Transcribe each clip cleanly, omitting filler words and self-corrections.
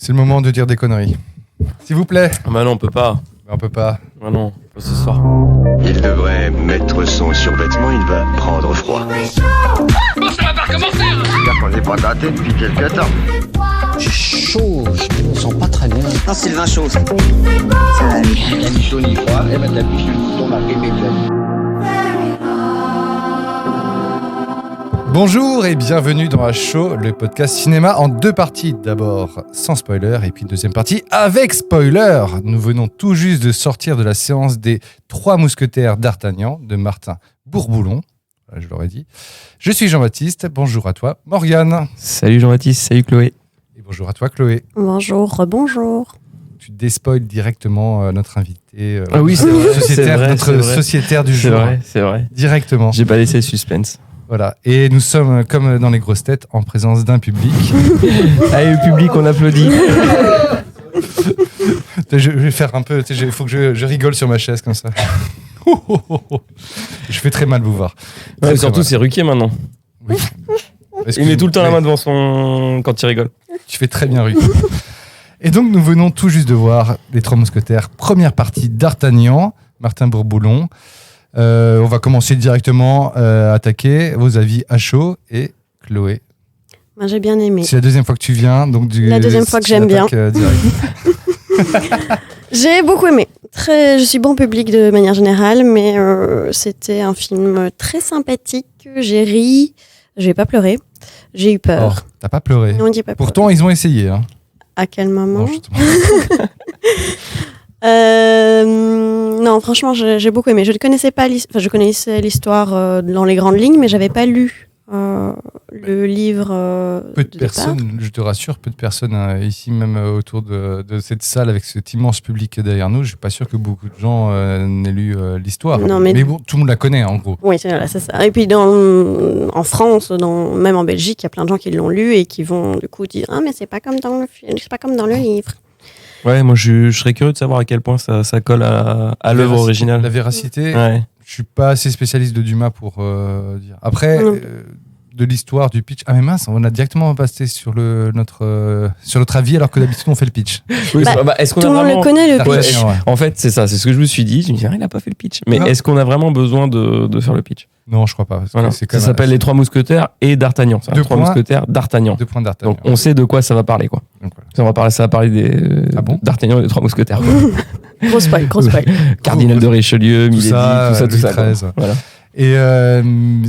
C'est le moment de dire des conneries. S'il vous plaît. Ah bah non, on peut pas. On peut pas. Ah non, pas ce soir. Il devrait mettre son survêtement, il va prendre froid. Bon, ça va pas recommencer. C'est-à-dire qu'on n'est pas gâté depuis quelques temps. J'ai chaud, je me sens pas très bien. Non, c'est le vin chaud. Ça va aller. Il y a ni chaud ni froid, et ben t'appuies sur le bouton marqué médium. Bonjour et bienvenue dans H-Show, le podcast cinéma en deux parties. D'abord sans spoiler et puis deuxième partie avec spoiler. Nous venons tout juste de sortir de la séance des Trois Mousquetaires d'Artagnan de Martin Bourboulon. Je l'aurais dit. Je suis Jean-Baptiste, bonjour à toi Morgane. Salut Jean-Baptiste, salut Chloé. Et bonjour à toi Chloé. Bonjour, bonjour. Tu déspoiles directement notre invité, Ah oui, c'est vrai, sociétaire, c'est vrai, notre c'est vrai. sociétaire du C'est jour. vrai, c'est vrai. Directement. J'ai pas laissé le suspense. Voilà. Et nous sommes, comme dans les grosses têtes, en présence d'un public. Allez, le public, on applaudit. Je vais faire un peu. Il faut que je rigole sur ma chaise comme ça. Je fais très mal vous voir. Ouais, surtout, c'est Ruquier maintenant. Oui. Il met tout le temps la main devant son. Quand il rigole. Tu fais très bien, Ruquier. Et donc, nous venons tout juste de voir Les Trois Mousquetaires, première partie d'Artagnan, Martin Bourboulon. On va commencer directement à attaquer vos avis à chaud. Et Chloé, Moi, j'ai bien aimé. c'est la deuxième fois que tu viens. Donc La deuxième fois que j'aime bien. Direct. J'ai beaucoup aimé. Je suis bon public de manière générale, mais c'était un film très sympathique. J'ai ri, j'ai pas pleuré, j'ai eu Oh, peur. t'as pas pleuré. Non, j'ai pas pleuré. Pourtant, ils ont essayé. Hein. À quel moment? Bon, justement. Non, franchement, j'ai beaucoup aimé. Je ne connaissais pas je connaissais l'histoire dans les grandes lignes, mais j'avais pas lu le livre. Peu de départ. personnes, je te rassure, peu de personnes ici, même autour de cette salle avec cet immense public derrière nous. Je suis pas sûr que beaucoup de gens n'aient lu l'histoire. Non, mais bon, tout le monde la connaît en gros. Oui, c'est ça. Et puis en France, même en Belgique, il y a plein de gens qui l'ont lu et qui vont du coup dire mais c'est pas comme dans le film, c'est pas comme dans le livre. Ouais, moi je serais curieux de savoir à quel point ça colle à l'œuvre originale. La véracité, Ouais. je suis pas assez spécialiste de Dumas pour dire. Après, Non. de l'histoire, du pitch. Ah mais mince, on a directement passé sur notre avis alors que d'habitude on fait le pitch. Oui, Bah, est-ce qu'on Tout a le monde vraiment... le connaît, le Ouais, pitch. Ouais. En fait, c'est ça, c'est ce que je me suis dit. Je me dis, il a pas fait le pitch. Mais Non. est-ce qu'on a vraiment besoin de faire le pitch? Non, je crois pas. Parce que Voilà. c'est quand Ça même s'appelle Les Trois Mousquetaires et d'Artagnan. C'est Deux Trois points. Mousquetaires d'Artagnan. 2 points d'Artagnan. Donc on sait de quoi ça va parler, quoi. Donc, voilà. Ça va parler Ah bon d'Artagnan et des Trois Mousquetaires. Quoi. Gros spoil. Cardinal de Richelieu, Tout Milady, ça, tout Louis ça. quoi. XIII. Voilà. Et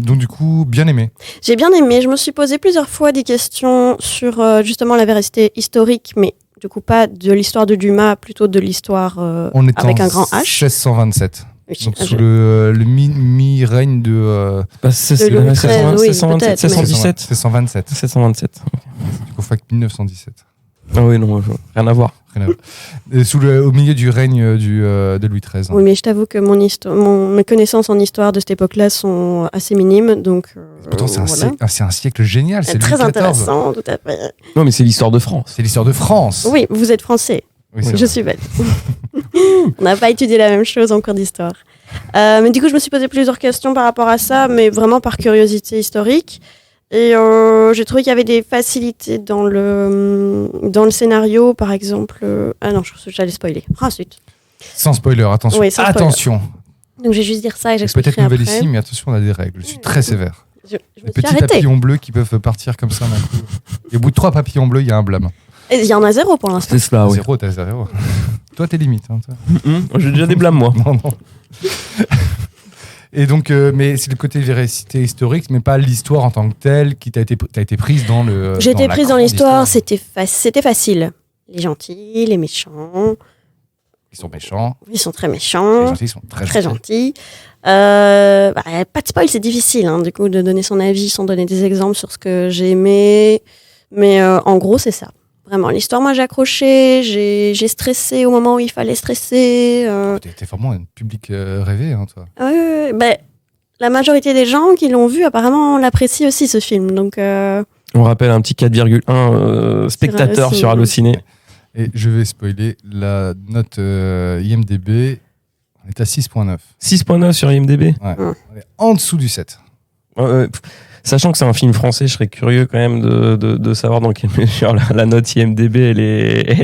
donc du coup, bien aimé. J'ai bien aimé. Je me suis posé plusieurs fois des questions sur justement la véracité historique, mais du coup pas de l'histoire de Dumas, plutôt de l'histoire On est avec en un grand H. 1627. Oui, Donc je- sous le mi-règne de Bah, c'est De Louis XIII, oui, 1627, peut-être, mais- 1617. 1627. 1627. Du coup, fait 1917. Ah oui, non, rien à voir. Rien à voir. Et au milieu du règne de Louis XIII. Oui, mais je t'avoue que mes connaissances en histoire de cette époque-là sont assez minimes, donc Pourtant, c'est voilà. c'est un siècle génial. C'est Très Louis XIV. intéressant, tout à fait. Non, mais c'est l'histoire de France. C'est l'histoire de France. Oui, vous êtes français. Oui, c'est Je vrai. suis bête. On n'a pas étudié la même chose en cours d'histoire. Mais du coup, je me suis posé plusieurs questions par rapport à ça, mais vraiment par curiosité historique. Et j'ai trouvé qu'il y avait des facilités dans le scénario, par exemple. Ah non, j'allais spoiler. Ah, zut. Sans spoiler, attention. Oui, sans spoiler. Attention. Donc je vais juste dire ça et C'est j'expliquerai peut-être nouvelle après. ici, mais attention, on a des règles. Je suis très sévère. Je me Les suis petits arrêtée. papillons bleus qui peuvent partir comme ça d'un coup. Et au bout de 3 papillons bleus, il y a un blâme. Et il y en a 0 pour l'instant. C'est cela, oui. Zéro, t'as zéro. Toi, t'es limite. Hein, toi. J'ai déjà des blâmes, moi. Non, non. Et donc, mais c'est le côté véracité historique, mais pas l'histoire en tant que telle qui t'as été prise dans le. J'ai été la prise dans grande l'histoire, histoire. c'était facile. Les gentils, les méchants, Ils sont méchants. ils sont très Les méchants, gentils sont très très gentils. gentils. Pas de spoil, c'est difficile, hein, du coup, de donner son avis sans donner des exemples sur ce que j'ai aimé. Mais en gros, c'est ça. Vraiment, l'histoire, moi, j'ai accroché, j'ai stressé au moment où il fallait stresser. T'es vraiment un public rêvé, hein, toi. La majorité des gens qui l'ont vu, apparemment, l'apprécient aussi, ce film. Donc, On rappelle un petit 4,1 spectateurs sur Allociné. Et je vais spoiler la note IMDb. On est à 6.9. 6.9 sur IMDb. Ouais. On est en dessous du 7. Sachant que c'est un film français, je serais curieux quand même de savoir dans quelle mesure la note IMDb elle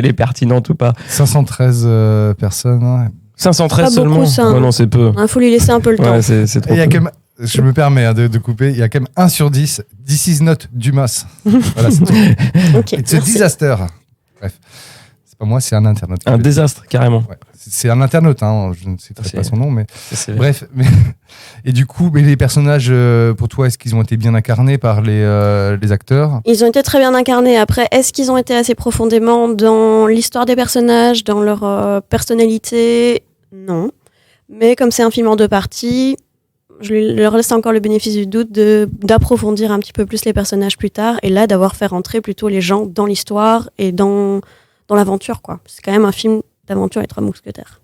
est pertinente ou pas. 513 personnes. Hein. 513 Pas seulement. beaucoup, ça, hein. Ouais, non, c'est peu. Faut lui laisser un peu le temps. Ouais, c'est trop. Et il y a peu. quand même, je me permets de couper, il y a quand même 1 sur 10. This is not Dumas. Voilà, c'est tout. Ok, It's a merci. disaster. Bref. C'est pas moi, c'est un internaute. Un désastre, carrément. Ouais. C'est un internaute, hein. Je ne citerai pas son nom, mais C'est bref. Et du coup, mais les personnages, pour toi, est-ce qu'ils ont été bien incarnés par les acteurs? Ils ont été très bien incarnés. Après, est-ce qu'ils ont été assez profondément dans l'histoire des personnages, dans leur personnalité? Non. Mais comme c'est un film en 2 parties, je leur laisse encore le bénéfice du doute d'approfondir un petit peu plus les personnages plus tard, et là d'avoir fait rentrer plutôt les gens dans l'histoire et dans l'aventure, quoi. C'est quand même un film d'aventure et 3 mousquetaires.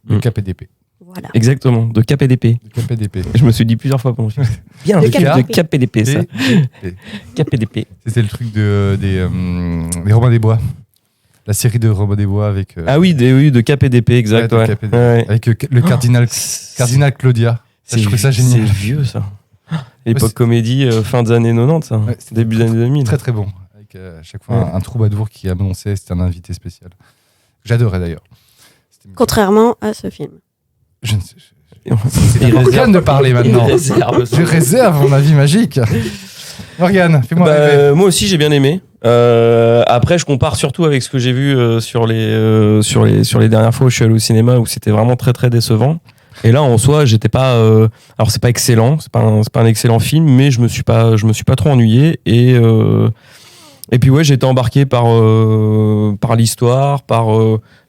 De KPDP. Voilà. Exactement, de KPDP. De KPDP. Je me suis dit plusieurs fois pendant le film. Bien, De le film de KPDP. KPDP, ça. KPDP. KPDP. C'était le truc des Robins des Bois. La série de Robins des Bois avec. Ah oui, de KPDP, exact. de Ouais. KPDP. Ouais. Avec le cardinal Claudia. Ça, je trouvais ça génial. C'est vieux, ça. L'époque c'est- comédie, fin des années 90, ça. Ouais, c'était Début des années 2000. Très très bon. Avec à chaque fois un troubadour qui annonçait, c'était un invité spécial. J'adorais d'ailleurs. C'était- Contrairement à ce film. Je ne sais. Il C'est à Morgane de parler maintenant. Il réserve ça. Je réserve mon avis magique. Morgane, fais-moi Bah, rêver. moi aussi j'ai bien aimé. Après je compare surtout avec ce que j'ai vu sur les dernières fois où je suis allé au cinéma où c'était vraiment très très décevant. Et là en soi j'étais pas alors c'est pas excellent, c'est pas un excellent film, mais je me suis pas trop ennuyé et puis ouais j'ai été embarqué par l'histoire, par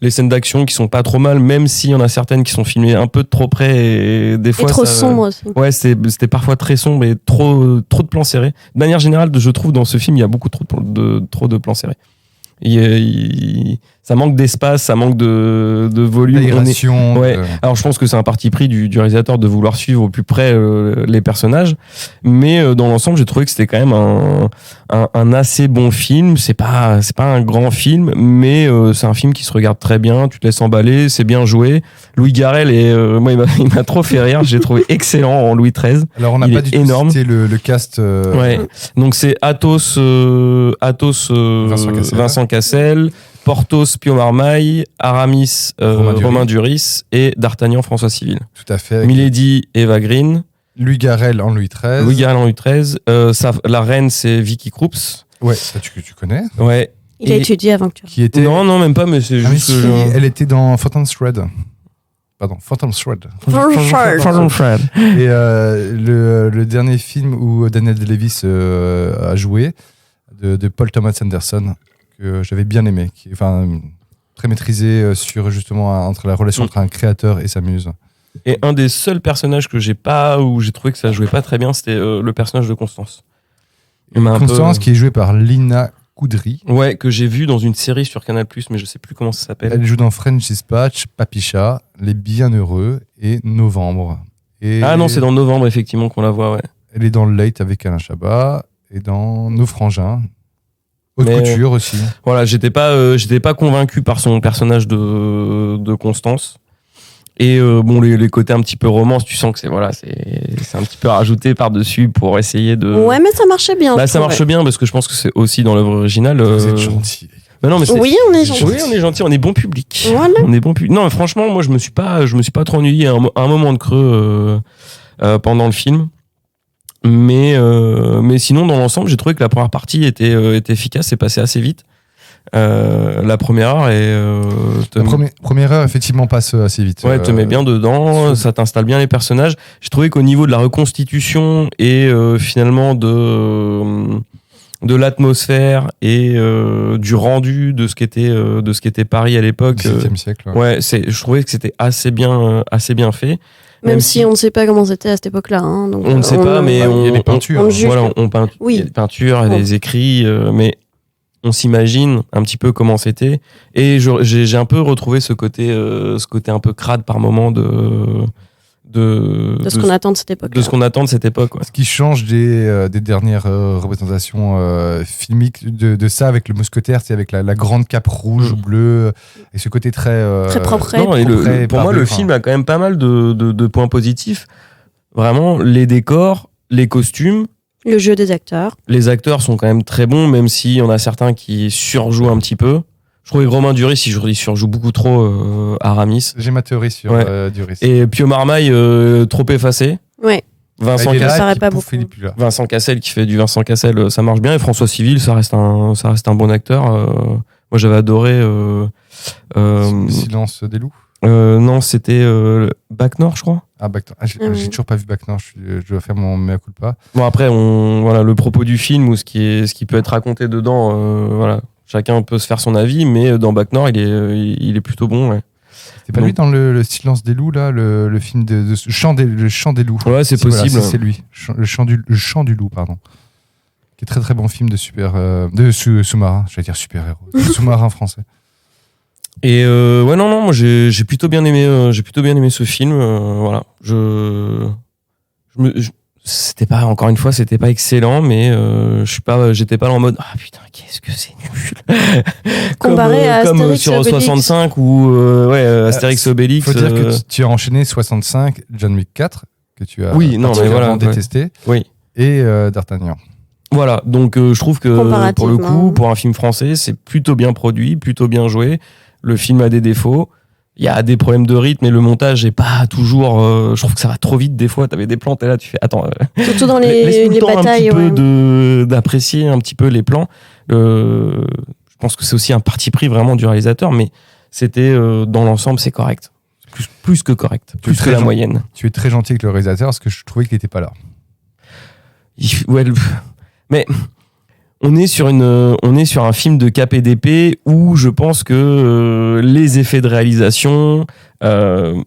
les scènes d'action qui sont pas trop mal, même s'il y en a certaines qui sont filmées un peu de trop près et des Et fois trop ça- sombre aussi. Ouais, c'était parfois très sombre et trop de plans serrés. De manière générale, je trouve dans ce film, il y a beaucoup trop de plans serrés. Ça manque d'espace, ça manque de volume. L'aération. Ouais. Alors je pense que c'est un parti pris du réalisateur de vouloir suivre au plus près les personnages, mais dans l'ensemble j'ai trouvé que c'était quand même un assez bon film. C'est pas un grand film, mais c'est un film qui se regarde très bien, tu te laisses emballer, c'est bien joué. Louis Garrel moi il m'a trop fait rire, j'ai trouvé excellent en Louis XIII. Alors on n'a il pas est du tout énorme. cité le cast. Ouais. Donc c'est Athos Vincent Cassel, Porthos Pio Marmaille, Aramis Romain Duris et D'Artagnan François Civil. Tout à fait. Milady Eva Green, Louis Garrel en Louis XIII. Louis Garrel en Louis XIII, la reine c'est Vicky Krieps. Ouais, ça tu connais. Ouais. Il a étudié avant que tu... Qui était. Non, même pas, mais c'est Ah, mais juste si, que elle était dans Phantom Thread. Pardon, Phantom Thread. Pardon, Fred. Et le dernier film où Daniel Day-Lewis a joué, de Paul Thomas Anderson, que j'avais bien aimé, qui est très maîtrisé sur justement entre la relation entre un créateur et sa muse. Et un des seuls personnages que j'ai trouvé que ça jouait pas très bien, c'était le personnage de Constance. Il m'a un Constance, peu- qui est jouée par Lina Koudry. Ouais, que j'ai vu dans une série sur Canal+, mais je sais plus comment ça s'appelle. Elle joue dans French Dispatch, Papicha, Les Bienheureux et Novembre. Et Ah non, c'est dans Novembre, effectivement, qu'on la voit, ouais. Elle est dans Le Late avec Alain Chabat et dans Nos Frangins. Haute Mais- couture aussi. Voilà, j'étais pas convaincu par son personnage de Constance. Et les côtés un petit peu romance, tu sens que c'est un petit peu rajouté par-dessus pour essayer de... Ouais, mais ça marchait bien. Bah, je ça trouvais. marche bien parce que je pense que c'est aussi dans l'œuvre originale. Vous êtes gentil. Mais non, mais c'est- Oui, on est gentil. Oui, on est gentil, on est bon public. Voilà. On est bon public. Non, mais franchement, moi, je me suis pas trop ennuyé à un moment de creux pendant le film. Mais sinon, dans l'ensemble, j'ai trouvé que la première partie était efficace et passée assez vite. La première heure La première heure, effectivement, passe assez vite. te met bien dedans, ça t'installe bien les personnages. J'ai trouvé qu'au niveau de la reconstitution et finalement de l'atmosphère et du rendu de ce qu'était Paris à l'époque. Du XVIIe siècle. Je trouvais que c'était assez bien fait. Même si on ne sait pas comment c'était à cette époque-là. Hein, donc, On ne sait pas, mais il y a les peintures. on juge voilà, pas. Oui. il y a des peintures, il y a des écrits, mais on s'imagine un petit peu comment c'était. Et j'ai un peu retrouvé ce côté un peu crade par moment de ce qu'on attend de cette époque. de ce qu'on attend de cette époque. Ouais. Ce qui change des dernières représentations filmiques de ça avec le mousquetaire, c'est avec la grande cape rouge ou bleue et ce côté très Très propre. Non, et Après, pour moi, parbleu, le film a quand même pas mal de points positifs. Vraiment, les décors, les costumes, Le jeu des acteurs. Les acteurs sont quand même très bons, même s'il y en a certains qui surjouent un petit peu. Je trouvais que Romain Duris, il surjoue beaucoup trop Aramis. J'ai ma théorie sur Duris. Et Pio Marmaille, trop effacé. Ouais. Vincent, il est là, ça paraît puis pas pouf, beaucoup. il est plus là. Vincent Cassel qui fait du Vincent Cassel, ça marche bien. Et François Civil, ça reste un bon acteur. Moi, j'avais adoré. Silence des loups. Non, c'était Bac Nord, je crois. Ah, Bac Nord. J'ai toujours pas vu Bac Nord. Je dois faire mon mea culpa. Bon, après, voilà, le propos du film ou ce qui peut être raconté dedans, voilà, chacun peut se faire son avis, mais dans Bac Nord, il est plutôt bon. Ouais. C'est pas lui dans le Silence des loups, là, le film le chant des loups. Ouais, c'est possible. Voilà, c'est lui. Le chant du loup, pardon. Qui est très très bon film de sous-marin. J'allais dire super-héros. De sous-marin français. Et ouais, non, moi j'ai plutôt bien aimé ce film. Voilà, c'était pas, encore une fois, c'était pas excellent, mais j'étais pas là en mode ah putain, qu'est-ce que c'est nul. Comparé à comme Astérix sur et Obélix. 65 ou Astérix et Obélix. Il faut dire que tu as enchaîné 65, John Wick 4, que tu as Oui, non, mais voilà, particulièrement détesté, Oui. et D'Artagnan. Voilà, donc je trouve que pour le coup, Comparativement. pour un film français, c'est plutôt bien produit, plutôt bien joué. Le film a des défauts. Il y a des problèmes de rythme et le montage est pas toujours. Je trouve que ça va trop vite des fois. T'avais des plans, t'es là, tu fais attends. Surtout dans Laisse-nous les le temps batailles. un petit Ouais. peu d'apprécier un petit peu les plans. Je pense que c'est aussi un parti pris vraiment du réalisateur, mais c'était dans l'ensemble c'est correct, plus que correct, plus que la moyenne. Tu es très gentil avec le réalisateur parce que je trouvais qu'il était pas là. Ouais, mais on est sur un film de KPDP où je pense que les effets de réalisation sont...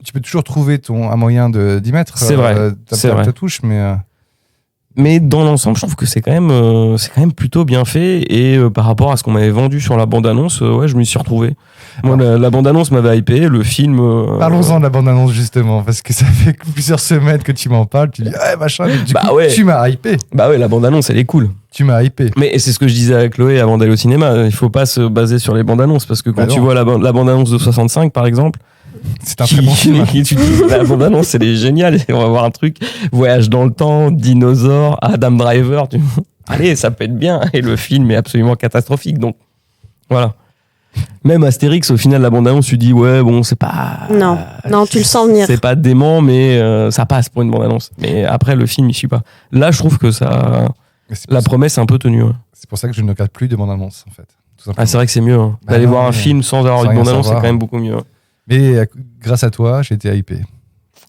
Tu peux toujours trouver un moyen d'y mettre. C'est vrai, c'est vrai. Ta touche, Mais dans l'ensemble, je trouve que c'est quand même plutôt bien fait. Et par rapport à ce qu'on m'avait vendu sur la bande-annonce, ouais, je m'y suis retrouvé. Moi, la bande-annonce m'avait hypé, le film... Parlons-en de la bande-annonce, justement, parce que ça fait plusieurs semaines que tu m'en parles. Tu dis, machin, mais du coup, ouais. tu m'as hypé. Bah ouais, la bande-annonce, elle est cool. Tu m'as hypé. Mais c'est ce que je disais à Chloé avant d'aller au cinéma. Il faut pas se baser sur les bandes-annonces, parce que quand tu vois la bande-annonce de 65, par exemple... C'est un très bon film. Tu te dis, la bande-annonce, elle est géniale. On va voir un truc, voyage dans le temps, dinosaures, Adam Driver. Allez, ça peut être bien. Et le film est absolument catastrophique. Donc, voilà. Même Astérix, au final, la bande-annonce, tu dis, ouais, bon, c'est pas... Non, tu le sens venir. C'est pas dément, mais ça passe pour une bande-annonce. Mais après, le film, il suit pas. Là, je trouve que la promesse est un peu tenue. Ouais. C'est pour ça que je ne regarde plus de bande-annonce, en fait. Ah, c'est vrai que c'est mieux. Hein. D'aller voir un film sans avoir une bande-annonce, c'est quand même beaucoup mieux. Mais grâce à toi, j'ai été hypé.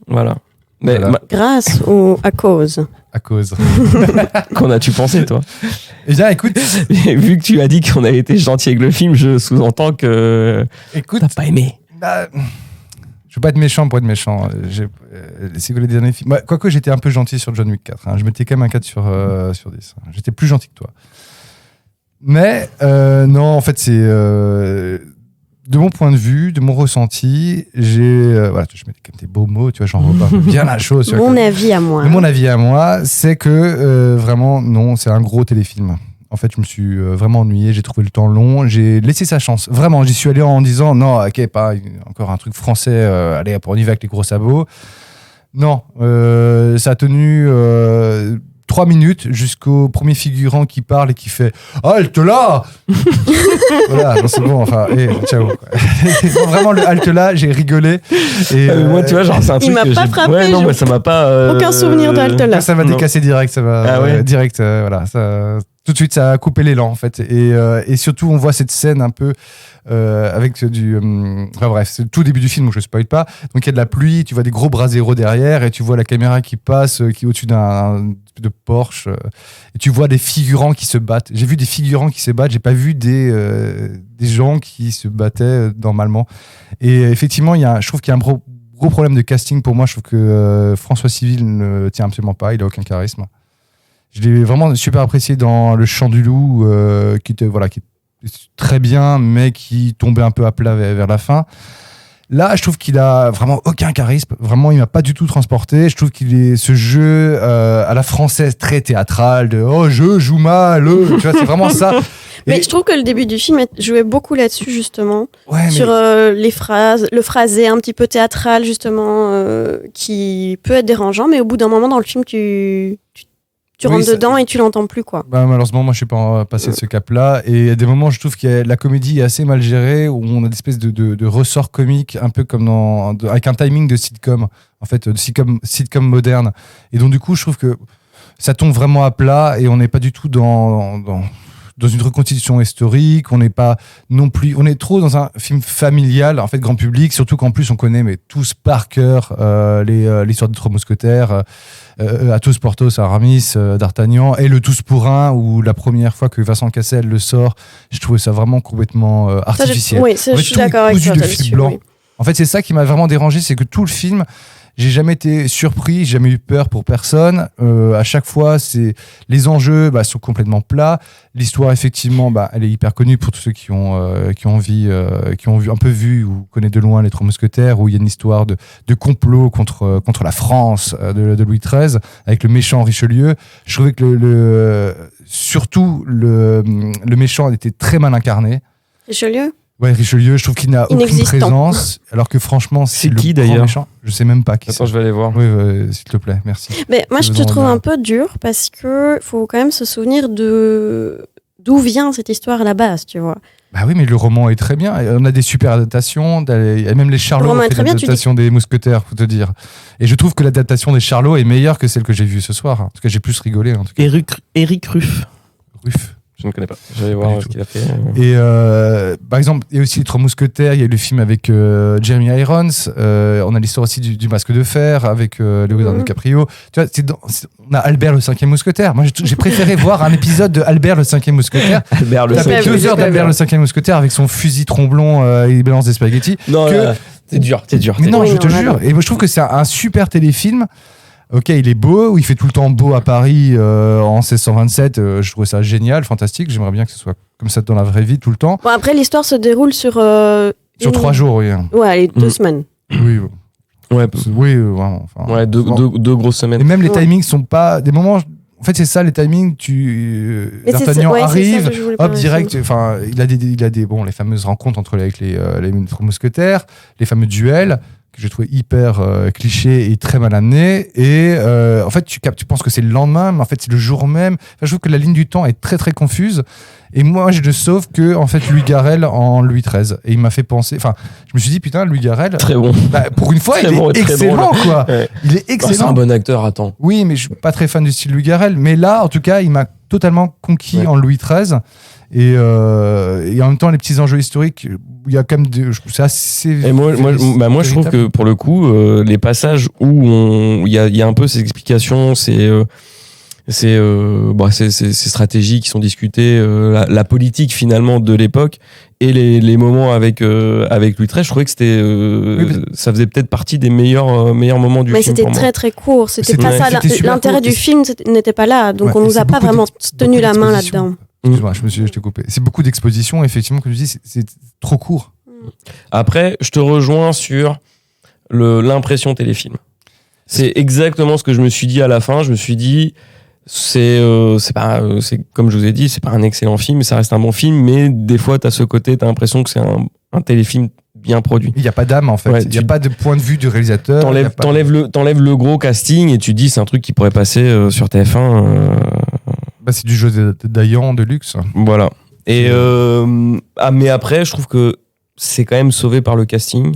Voilà. Mais Voilà. Grâce ou à cause? À cause. Qu'en as-tu pensé, toi? Eh bien, écoute. Vu que tu as dit qu'on avait été gentil avec le film, je sous-entends que t'as pas aimé. Je veux pas être méchant pour être méchant. C'est que les derniers films. Quoique j'étais un peu gentil sur John Wick 4. Hein. Je mettais quand même un 4 sur 10. Hein. J'étais plus gentil que toi. Mais non, en fait, c'est... de mon point de vue, de mon ressenti, voilà, je mets quand même des beaux mots, tu vois, j'en vois pas bien la chose. Mon avis à moi. Mon avis à moi, c'est que vraiment, non, c'est un gros téléfilm. En fait, je me suis vraiment ennuyé, j'ai trouvé le temps long, j'ai laissé sa chance. Vraiment, j'y suis allé en disant, non, ok, pas encore un truc français, allez, on y va avec les gros sabots. Non, ça a tenu 3 minutes jusqu'au premier figurant qui parle et qui fait « Halte là !» Voilà, non, c'est bon, enfin, ciao. Non, vraiment, le halte là, j'ai rigolé. Et, moi, tu vois, genre, c'est un truc m'a que pas j'ai... frappé, Ouais, non, moi, ça m'a pas... Aucun souvenir de halte là. Ça m'a décassé direct, ça va direct, voilà, ça... Tout de suite, ça a coupé l'élan, en fait. Et surtout, on voit cette scène un peu avec du... Enfin bref, c'est le tout début du film, donc je ne spoil pas. Donc, il y a de la pluie, tu vois des gros braséros derrière, et tu vois la caméra qui passe, qui est au-dessus de Porsche. Et tu vois des figurants qui se battent. J'ai vu des figurants qui se battent, j'ai pas vu des gens qui se battaient normalement. Et effectivement, je trouve qu'il y a un gros problème de casting pour moi. Je trouve que François Civil ne tient absolument pas, il a aucun charisme. Je l'ai vraiment super apprécié dans Le Chant du Loup, qui était très bien, mais qui tombait un peu à plat vers la fin. Là, je trouve qu'il a vraiment aucun charisme. Vraiment, il m'a pas du tout transporté. Je trouve qu'il est ce jeu à la française très théâtral de oh je joue mal. Tu vois, c'est vraiment ça. Mais je trouve que le début du film jouait beaucoup là-dessus justement, sur les phrases, le phrasé un petit peu théâtral justement, qui peut être dérangeant, mais au bout d'un moment dans le film, tu tu Oui, rentres ça- dedans et tu l'entends plus, quoi. Bah, malheureusement, moi, je suis pas passé de ce cap-là. Et à des moments, je trouve que la comédie est assez mal gérée, où on a des espèces de ressorts comiques, un peu comme avec un timing de sitcom, en fait, de sitcom moderne. Et donc, du coup, je trouve que ça tombe vraiment à plat et on n'est pas du tout dans une reconstitution historique. On n'est pas non plus. On est trop dans un film familial, en fait, grand public. Surtout qu'en plus, on connaît mais tous par cœur l'histoire des Trois Mousquetaires. Athos, Porthos, Aramis, D'Artagnan et le Tous pour un, où la première fois que Vincent Cassel le sort, je trouvais ça vraiment complètement artificiel. Oui, En fait, je suis tout est d'accord avec cousu toi de là-dessus, fil blanc. oui. En fait, c'est ça qui m'a vraiment dérangé, c'est que tout le film, j'ai jamais été surpris, j'ai jamais eu peur pour personne. À chaque fois, les enjeux sont complètement plats. L'histoire, effectivement, elle est hyper connue pour tous ceux qui ont un peu vu ou connaissent de loin les Trois Mousquetaires, où il y a une histoire de complot contre la France de Louis XIII avec le méchant Richelieu. Je trouvais que surtout le méchant était très mal incarné. Richelieu. Ouais, Richelieu, je trouve qu'il n'a aucune Inexistant. présence, alors que franchement, C'est le qui, grand d'ailleurs méchant. Je sais même pas qui Attends, c'est. je vais aller voir. Oui, s'il te plaît, merci. Mais moi, je te Faisons trouve honneur. un peu dur parce que faut quand même se souvenir d'où vient cette histoire à la base, tu vois. Bah oui, mais le roman est très bien. Et on a des super adaptations. Il y a même les Charlots Le roman ont est fait très bien, tu l'adaptation des Mousquetaires, faut te dire. Et je trouve que l'adaptation des Charlots est meilleure que celle que j'ai vue ce soir. En tout cas, j'ai plus rigolé. En tout cas, Eric Ruff. Ruff. Je ne connais pas. J'allais voir du ce tout. qu'il a fait. Et par exemple, il y a aussi les Trois Mousquetaires. Il y a le film avec Jeremy Irons. On a l'histoire aussi du Masque de Fer avec Leonardo DiCaprio. Tu vois, on a Albert le Cinquième Mousquetaire. Moi, j'ai préféré voir un épisode de Albert le Cinquième Mousquetaire. Albert T'as fait Cinquième. 2 heures d'Albert le Cinquième Mousquetaire avec son fusil tromblon et il balance des spaghettis. Non, que- là, t'es dur. Mais non, Oui, je non, te là, jure. non. Et moi, je trouve que c'est un super téléfilm. Ok, il est beau, où il fait tout le temps beau à Paris en 1627. Je trouve ça génial, fantastique. J'aimerais bien que ce soit comme ça dans la vraie vie tout le temps. Bon, après, l'histoire se déroule sur. Sur 3 jours, oui. Ouais, les 2 Mm. semaines. Oui, Ouais, oui, vraiment. Enfin, ouais, deux grosses Et semaines. même les Ouais. timings sont pas des moments. En fait, c'est ça les timings. Mais c'est D'Artagnan ouais, c'est ça arrive, que je voulais hop, parler direct. aussi. Enfin, il a des les fameuses rencontres avec les Trois Mousquetaires, les fameux duels que j'ai trouvé hyper clichés et très mal amenés. Et en fait, tu penses que c'est le lendemain, mais en fait, c'est le jour même. Enfin, je trouve que la ligne du temps est très très confuse. Et moi, je ne sauve que en fait Louis Garrel en Louis XIII. Et il m'a fait penser. Enfin, je me suis dit putain, Louis Garrel. Très bon. Pour une fois, Très il bon est et très excellent, quoi. Ouais. Il est C'est excellent. un bon acteur, attends. Oui, mais je suis pas très fan du style Louis Garrel. Mais là, en tout cas, il m'a totalement conquis Ouais. en Louis XIII. Et en même temps, les petits enjeux historiques, il y a quand même c'est assez. Et moi, je trouve que pour le coup, les passages où il y a un peu ces explications, ces stratégies qui sont discutées, la politique finalement de l'époque et les moments avec Louis XIII, je trouvais que ça faisait peut-être partie des meilleurs moments du Mais film. c'était pour moi. très très court. C'était pas ça. c'était super L'intérêt court. du film n'était pas là. Donc Ouais, on et nous c'est a pas beaucoup vraiment tenu la main d'exposition. là-dedans. Excuse-moi, je t'ai coupé. C'est beaucoup d'expositions, effectivement, comme tu dis, c'est trop court. Après, je te rejoins sur l'impression téléfilm. C'est exactement ce que je me suis dit à la fin. Je me suis dit, c'est comme je vous ai dit, c'est pas un excellent film, mais ça reste un bon film. Mais des fois, t'as ce côté, t'as l'impression que c'est un téléfilm bien produit. Il n'y a pas d'âme, en fait. Ouais, Il n'y a pas de point de vue du réalisateur. T'enlèves le gros casting et tu dis c'est un truc qui pourrait passer sur TF1. C'est du jeu d'Ayan de luxe. Voilà. Et mais après, je trouve que c'est quand même sauvé par le casting.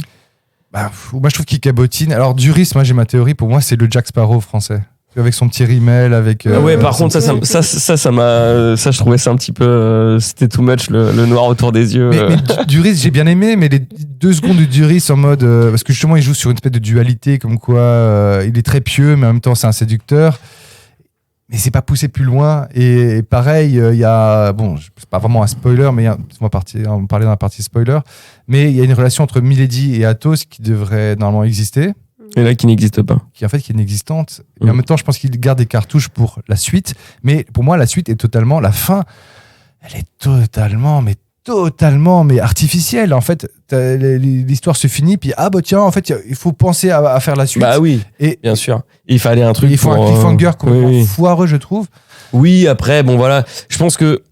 Moi, je trouve qu'il cabotine. Alors, Duris, moi, j'ai ma théorie. Pour moi, c'est le Jack Sparrow français. Avec son petit rimel, avec. Ouais, par son contre, petit- ça, je trouvais ça un petit peu. C'était too much, le noir autour des yeux. Mais Duris, j'ai bien aimé, mais les 2 secondes de Duris en mode. Parce que justement, il joue sur une espèce de dualité, comme quoi il est très pieux, mais en même temps, c'est un séducteur. Mais c'est pas poussé plus loin. Et pareil, il y a. Bon, c'est pas vraiment un spoiler, mais on va parler dans la partie spoiler. Mais il y a une relation entre Milady et Athos qui devrait normalement exister, Et là, qui n'existe pas. qui est inexistante. Et en Mm. même temps, je pense qu'il garde des cartouches pour la suite. Mais pour moi, la suite est totalement. La fin, elle est totalement artificielle. En fait, l'histoire se finit, puis tiens, en fait, il faut penser à faire la suite. Bah oui, Et bien sûr. Il fallait un truc. il faut un pour, cliffhanger complètement oui. foireux, je trouve. Oui, après, bon voilà, je pense que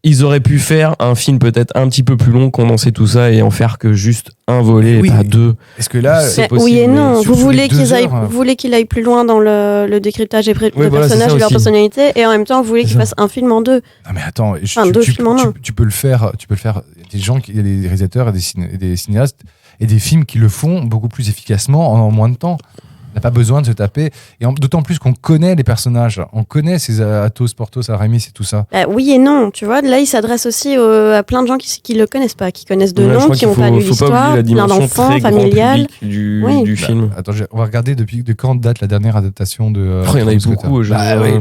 Ils auraient pu faire un film peut-être un petit peu plus long, condenser tout ça et en faire que juste un volet Oui. et pas deux. Est-ce que là, C'est Mais possible, oui et non. sur- Vous sur les voulez 2 qu'ils aillent, heures, vous voulez qu'il aille plus loin dans le décryptage des Oui, voilà, c'est personnages ça et leur aussi. personnalité, et en même temps, vous voulez C'est qu'il ça. fasse un film en 2. Non mais attends, Enfin, 2 films en un. tu peux le faire. Il y a des gens, il y a des réalisateurs et des cinéastes et des films qui le font beaucoup plus efficacement en moins de temps. On n'a pas besoin de se taper. Et d'autant plus qu'on connaît les personnages. On connaît ces Athos, Porthos, Aramis et tout ça. Bah, oui et non, tu vois. Là, il s'adresse aussi à plein de gens qui le connaissent pas, qui connaissent de Ouais, je nom, crois qui qu'il n'ont pas lu faut pas l'histoire, oublier la plein dimension d'enfants, très grand familial. public du Oui. film. Attends, on va regarder de quand date la dernière adaptation de. Oh, il y en a eu Trois beaucoup. Mousquetaires. Oui,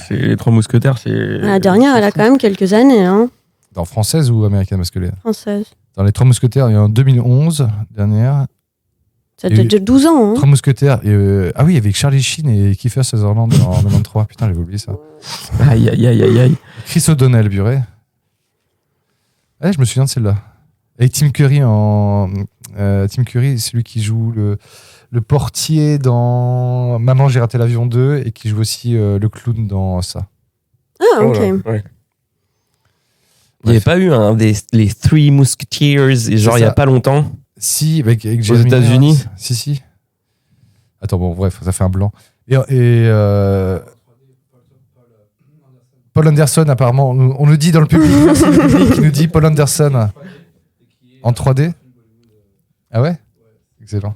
c'est les Trois Mousquetaires, c'est. La dernière, elle a quand même quelques années, hein, Dans française ou américaine parce que française. dans les Trois Mousquetaires, il y a en 2011 dernière. Ça Et- date de 12 ans. Hein. Trois Mousquetaires. Ah oui, avec Charlie Sheen et Kiefer Sutherland en 93. Putain, j'avais oublié ça. Aïe, aïe, aïe, aïe, aïe. Chris O'Donnell, purée. Ouais, je me souviens de celle-là. Et Tim Curry Tim Curry, c'est celui qui joue le portier dans Maman, j'ai raté l'avion 2 et qui joue aussi le clown dans ça. Ah, ok. Oh là, ouais. Il n'y avait pas eu les Three Musketeers, et genre C'est il n'y a ça. pas longtemps. Si, avec Jeremy États-Unis. Irons. Si. Attends, bon, bref, ça fait un blanc. Paul Anderson, apparemment, on nous dit dans le public, merci le public qui nous dit Paul Anderson en 3D. Ah ouais? Excellent.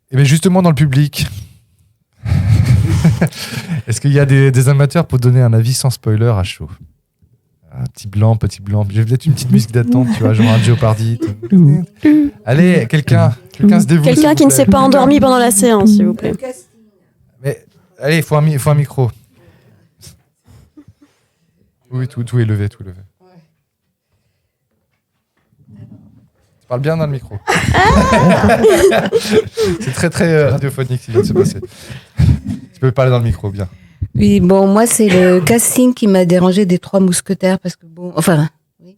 Et bien justement dans le public, est-ce qu'il y a des amateurs pour donner un avis sans spoiler à chaud? Un petit blanc. J'ai peut-être une petite musique d'attente, tu vois, genre un Jeopardy. Allez, quelqu'un se dévoue. Quelqu'un s'il qui vous ne s'est plaît. pas endormi pendant la séance, s'il vous plaît. Mais, allez, il faut un micro. Oui, tout est levé. Tu parles bien dans le micro. C'est très très radiophonique ce qui vient de se passer. Tu peux parler dans le micro, bien. Oui, bon, moi, c'est le casting qui m'a dérangé des Trois Mousquetaires parce que bon, enfin, oui,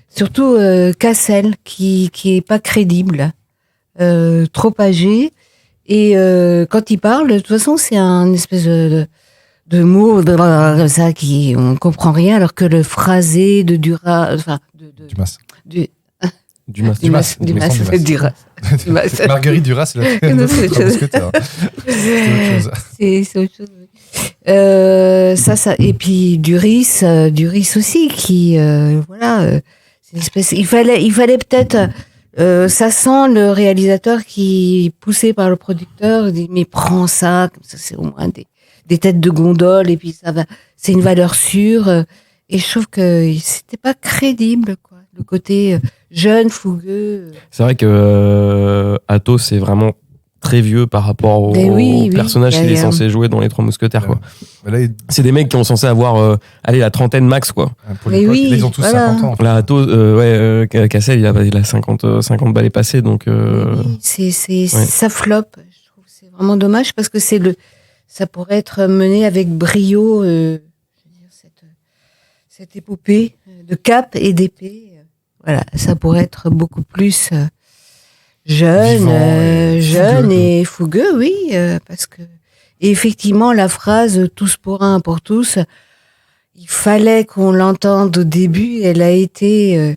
surtout Cassel qui est pas crédible, trop âgé et quand il parle, de toute façon, c'est un espèce de mots comme ça qui on comprend rien, alors que le phrasé de Duras, enfin, Dumas. Dumas. Marguerite Duras, c'est la Non, c'est autre chose. C'est autre chose. Ça, et puis Duris aussi qui, c'est une espèce. Il fallait peut-être. Ça sent le réalisateur qui, poussé par le producteur, dit mais prends ça, comme ça c'est au moins des têtes de gondole et puis ça va, c'est une valeur sûre. Et je trouve que c'était pas crédible, quoi. Le côté jeune, fougueux. C'est vrai que Athos c'est vraiment très vieux par rapport au personnage qu'il est censé jouer dans les Trois Mousquetaires, quoi. Là, C'est des mecs qui ont censé avoir la trentaine max, quoi. pour Mais l'époque, oui, ils ont tous voilà. 50 ans. Là, Athos, Cassel, il a 50 balais passés, donc. Oui, ça floppe. Je trouve que c'est vraiment dommage parce que ça pourrait être mené avec brio, je veux dire, cette épopée de cap et d'épée. Voilà, ça pourrait être beaucoup plus jeune et fougueux, oui, parce que et effectivement la phrase tous pour un pour tous, il fallait qu'on l'entende au début. Elle a été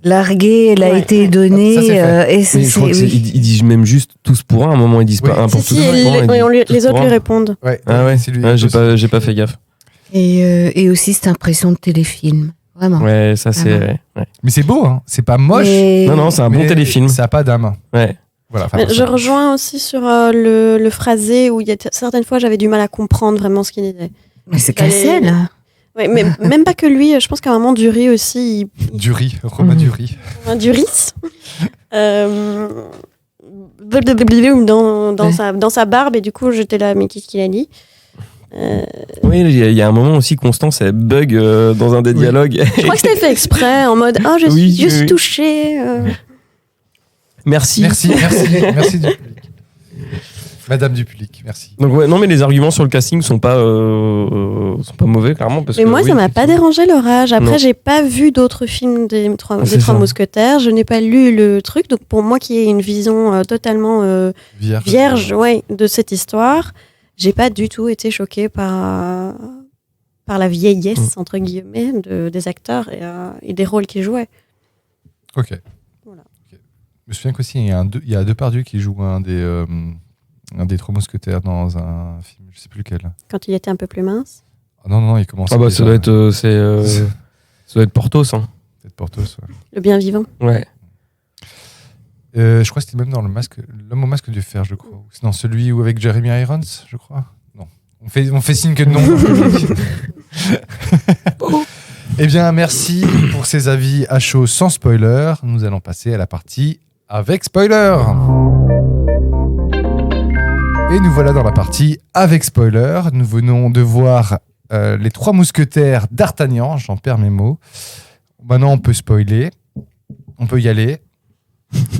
larguée, elle a été donnée, Ça, c'est fait. et Mais je crois qu'ils disent même juste tous pour un. À un moment, ils disent pas un pour tous. Si, Ils disent tous les pour autres un. lui répondent. Ouais, Ah ouais, c'est lui. j'ai pas fait gaffe. et aussi cette impression de téléfilm, vraiment. Ouais, ça c'est. Ouais. Mais c'est beau, hein. C'est pas moche. Mais- Non, c'est un bon mais téléfilm. Ça a pas d'âme. Ouais. Voilà. enfin, Mais je ça- rejoins aussi sur le phrasé où il y a certaines fois j'avais du mal à comprendre vraiment ce qu'il disait. Mais c'est Cassel. Hein. Ouais, mais même pas que lui, je pense qu'à un moment Dury aussi, Du riz, Romain Dury. Duris, dans sa barbe, et du coup j'étais là, mais qu'est-ce qu'il a dit? Oui, il y a un moment aussi, Constance, elle bug dans un des dialogues. Je crois que c'était fait exprès, en mode je Oui, suis juste oui. touchée. Merci. Merci du public. Madame du public, merci. Donc ouais, non, mais les arguments sur le casting sont pas mauvais, clairement. Parce Mais que, moi, oui, ça m'a pas dérangé leur âge. Après, Non. j'ai pas vu d'autres films des Trois C'est ça. Mousquetaires. Je n'ai pas lu le truc. Donc, pour moi, qui ai une vision totalement vierge de cette histoire, j'ai pas du tout été choquée par par la vieillesse, entre guillemets, des acteurs et des rôles qu'ils jouaient. Ok. Voilà. Je me souviens qu'aussi, il y a Depardieu qui joue un des trois mousquetaires dans un film, je sais plus lequel. Quand il était un peu plus mince. Ah non, il commence ça doit être Porthos. Hein. Peut-être Porthos, ouais. Le bien vivant. Ouais. Je crois que c'était même dans l'homme au masque du fer, je crois. C'est dans celui où avec Jeremy Irons, je crois. Non. On fait signe que non. Eh bien, merci pour ces avis à chaud sans spoiler. Nous allons passer à la partie avec spoiler. Et nous voilà dans la partie avec spoiler. Nous venons de voir les trois mousquetaires d'Artagnan. J'en perds mes mots. Maintenant, on peut spoiler. On peut y aller.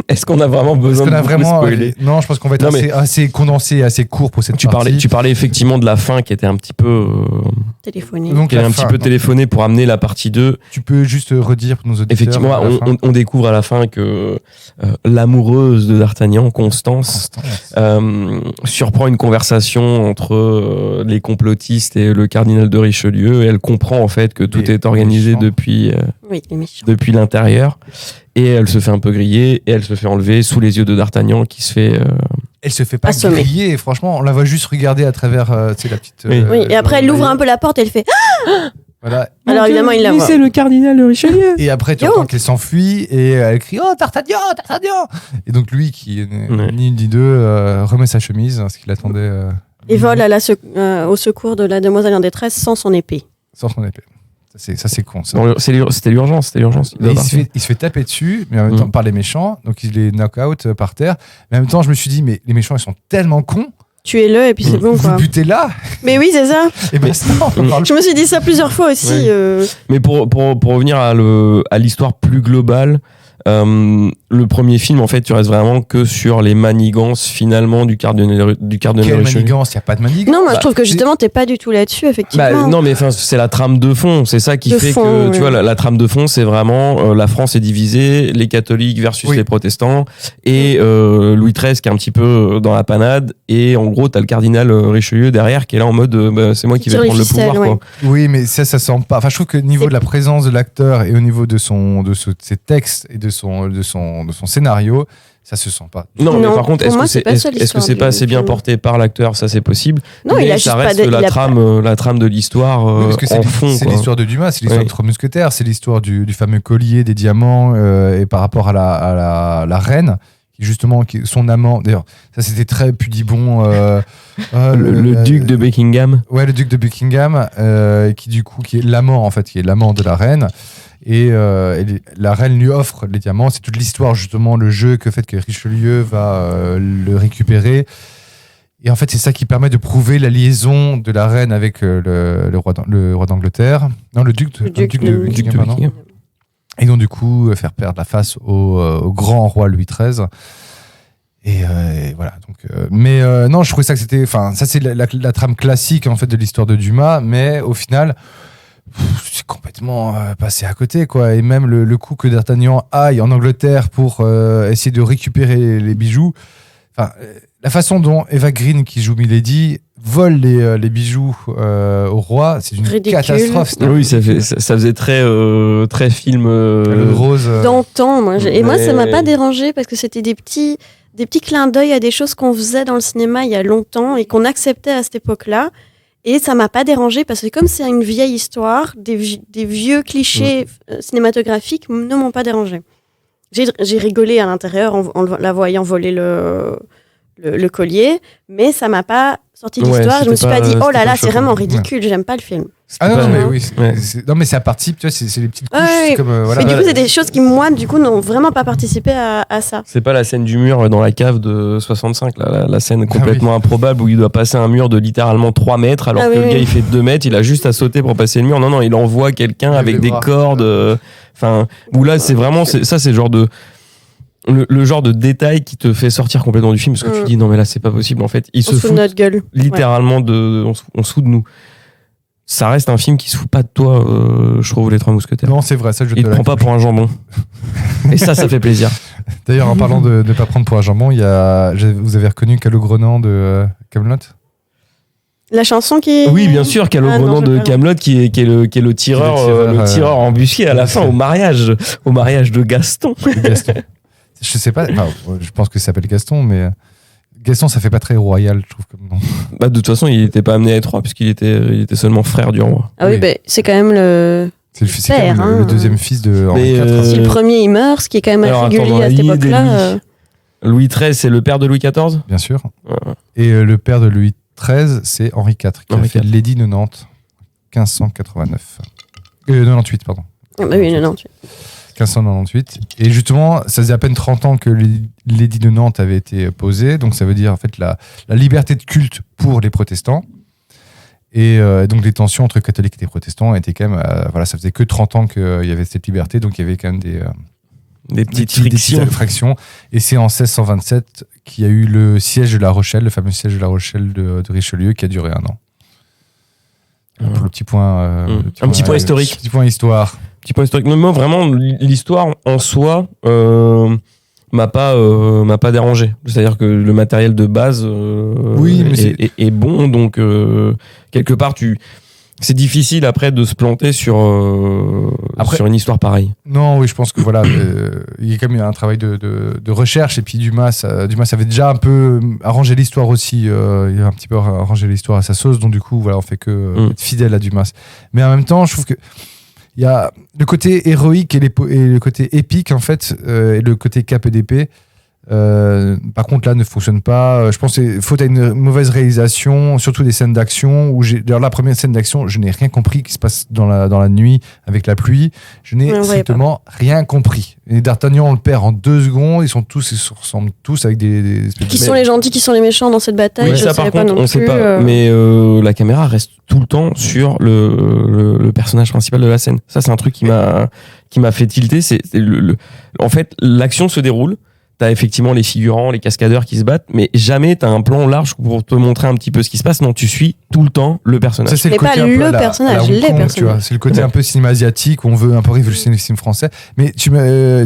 Est-ce qu'on a vraiment besoin de spoiler ? Non, je pense qu'on va être assez condensé, assez court pour cette partie. Tu parlais effectivement de la fin qui était un petit peu téléphoné. Donc, qui est un petit peu téléphonée pour amener la partie 2. Tu peux juste redire pour nos auditeurs. Effectivement, on découvre à la fin que l'amoureuse de D'Artagnan, Constance, surprend une conversation entre les complotistes et le cardinal de Richelieu. Et elle comprend en fait que tout est organisé depuis l'intérieur. Et elle se fait un peu griller et elle se fait enlever sous les yeux de D'Artagnan qui se fait... Elle se fait pas griller, franchement, on la voit juste regarder à travers la petite... Oui, et après elle ouvre un peu la porte et elle fait... Voilà. Alors évidemment, il la voit. C'est le cardinal de Richelieu. Et après, tu entends qu'elle s'enfuit et elle crie « Oh, D'Artagnan, D'Artagnan !» Et donc lui, qui n'est ni une ni deux, remet sa chemise, ce qu'il attendait... et vole au secours de la demoiselle en détresse sans son épée. Sans son épée. Ça, c'est con. Ça. Bon, c'était l'urgence. Il se fait taper dessus, mais en même temps par les méchants, donc il les knock out par terre. Mais en même temps, je me suis dit, mais les méchants, ils sont tellement cons. Tuez-le et puis c'est bon, quoi. Vous butez là. Mais oui, c'est ça. Et ben, je me suis dit ça plusieurs fois aussi. Ouais. Mais pour revenir à l'histoire plus globale, le premier film, en fait, tu restes vraiment que sur les manigances finalement du cardinal Quelle Richelieu. manigance ? Il n'y a pas de manigance. Non, moi je trouve que justement t'es pas du tout là-dessus, effectivement. Non, mais c'est la trame de fond, c'est ça qui fait que tu vois la trame de fond, c'est vraiment la France est divisée, les catholiques versus les protestants et Louis XIII qui est un petit peu dans la panade et en gros t'as le cardinal Richelieu derrière qui est là en mode c'est moi qui vais prendre le pouvoir. Quoi. Oui, mais ça sent pas. Enfin, je trouve que au niveau de la présence de l'acteur et au niveau de ses textes et de son scénario, ça se sent pas. Non, mais par contre, est-ce que c'est pas assez bien porté par l'acteur ? Ça, c'est possible. Non, mais ça reste la trame de l'histoire en fond. C'est l'histoire de Dumas, c'est l'histoire des Trois Mousquetaires, c'est l'histoire du fameux collier des diamants et par rapport à la reine, qui justement, son amant. D'ailleurs, ça c'était très pudibond. Le duc de Buckingham. Ouais, le duc de Buckingham, qui est l'amant en fait, qui est l'amant de la reine. Et la reine lui offre les diamants. C'est toute l'histoire, justement, le jeu que fait que Richelieu va le récupérer. Et en fait, c'est ça qui permet de prouver la liaison de la reine avec le roi d'Angleterre. Non, le duc de Buckingham. Et donc, du coup, faire perdre la face au grand roi Louis XIII. Et voilà. Donc, non, je trouvais ça que c'était... Enfin, ça, c'est la trame classique, en fait, de l'histoire de Dumas. Mais au final... c'est complètement passé à côté, quoi. Et même le coup que D'Artagnan aille en Angleterre pour essayer de récupérer les bijoux, enfin, la façon dont Eva Green, qui joue Milady, vole les bijoux au roi, c'est une catastrophe. Oui, ça faisait très film rose d'antan. Moi, ça m'a pas dérangé parce que c'était des petits clins d'œil à des choses qu'on faisait dans le cinéma il y a longtemps et qu'on acceptait à cette époque-là. Et ça m'a pas dérangé parce que comme c'est une vieille histoire, des vieux clichés cinématographiques ne m'ont pas dérangé. J'ai rigolé à l'intérieur en la voyant voler le collier, mais ça m'a pas sorti de l'histoire. Je me suis pas dit, oh là là, c'est vraiment ridicule, j'aime pas le film. Non, mais oui. Non, mais c'est à partie, tu vois, c'est les petites couches. Ouais, comme, mais du coup, c'est des choses qui, moi, du coup, n'ont vraiment pas participé à ça. C'est pas la scène du mur dans la cave de 65, la scène complètement improbable où il doit passer un mur de littéralement 3 mètres alors que le gars il fait 2 mètres, il a juste à sauter pour passer le mur. Non, il envoie quelqu'un avec des cordes. Enfin, où là, c'est vraiment, c'est le genre de. Le genre de détail qui te fait sortir complètement du film parce que tu dis non mais là c'est pas possible en fait. Il se fout de notre gueule. Littéralement on se fout de nous. Ça reste un film qui se fout pas de toi, je trouve, Les Trois Mousquetaires. Non, c'est vrai, ça je te Il te prend pas pour un jambon. Et ça fait plaisir. D'ailleurs, en parlant de ne pas prendre pour un jambon, vous avez reconnu Calogrenant de Kaamelott ? La chanson qui est... Oui, bien sûr, quel Ah, venant non, de je sais Camelot qui est le tireur, le tireur embusqué à la fin au mariage de Gaston. Gaston. Je sais pas, enfin, je pense que ça s'appelle Gaston, mais Gaston, ça fait pas très royal, je trouve. Comme nom. Bah, de toute façon, il n'était pas amené à être roi puisqu'il était seulement frère du roi. Ah oui, Oui. bah, c'est quand même le... C'est quand même Père, le hein. deuxième fils de Henri Mais, IV. Si le premier il meurt, ce qui est quand même Alors, régulier attends, à cette dans la lignée époque-là. des Louis XIII, c'est le père de Louis XIV. Bien sûr. Ouais. Et le père de Louis XIII, c'est Henri IV, qui Henri a fait IV. l'édit de Nantes, 1589. 98, pardon. Ah bah oui, non. 1598. Et justement, ça faisait à peine 30 ans que l'édit de Nantes avait été posé. Donc ça veut dire en fait la liberté de culte pour les protestants. Et donc les tensions entre catholiques et protestants étaient quand même... voilà, ça faisait que 30 ans qu'il y avait cette liberté. Donc il y avait quand même Des petites des frictions. fractions. Et c'est en 1627 qu'il y a eu le siège de La Rochelle, le fameux siège de La Rochelle de Richelieu, qui a duré 1 an. Pour le petit point... Un petit point historique. Petit point histoire. Petit point historique. Mais moi, vraiment, l'histoire en soi m'a pas dérangé. C'est-à-dire que le matériel de base Oui, mais est bon, donc quelque part, c'est difficile après de se planter sur une histoire pareille. Non, oui, je pense que voilà, il y a quand même un travail de recherche, et puis Dumas avait déjà un peu arrangé l'histoire aussi, il a un petit peu arrangé l'histoire à sa sauce, donc du coup, voilà, on fait que être fidèle à Dumas. Mais en même temps, je trouve que il y a le côté héroïque et le côté épique, en fait, et le côté cap et d'épée. Par contre, là, ne fonctionne pas. Je pense que c'est faute à une mauvaise réalisation, surtout des scènes d'action. D'ailleurs, la première scène d'action, je n'ai rien compris qui se passe dans la nuit avec la pluie. Je n'ai strictement rien compris. Et D'Artagnan, on le perd en 2 secondes. Ils se ressemblent tous avec des espèces Qui sont les gentils, qui sont les méchants dans cette bataille? Oui, je ça savais par contre, pas non on sait plus, pas. Mais la caméra reste tout le temps sur le personnage principal de la scène. Ça, c'est un truc qui m'a fait tilter. En fait, l'action se déroule. T'as effectivement les figurants, les cascadeurs qui se battent, mais jamais t'as un plan large pour te montrer un petit peu ce qui se passe. Non, tu suis tout le temps le personnage. Ça, c'est Mais le côté pas un peu le à la personnage, Hong les Kong, personnages. tu vois. C'est le côté un peu cinéma asiatique où on veut un peu révolutionner le cinéma français. Mais tu me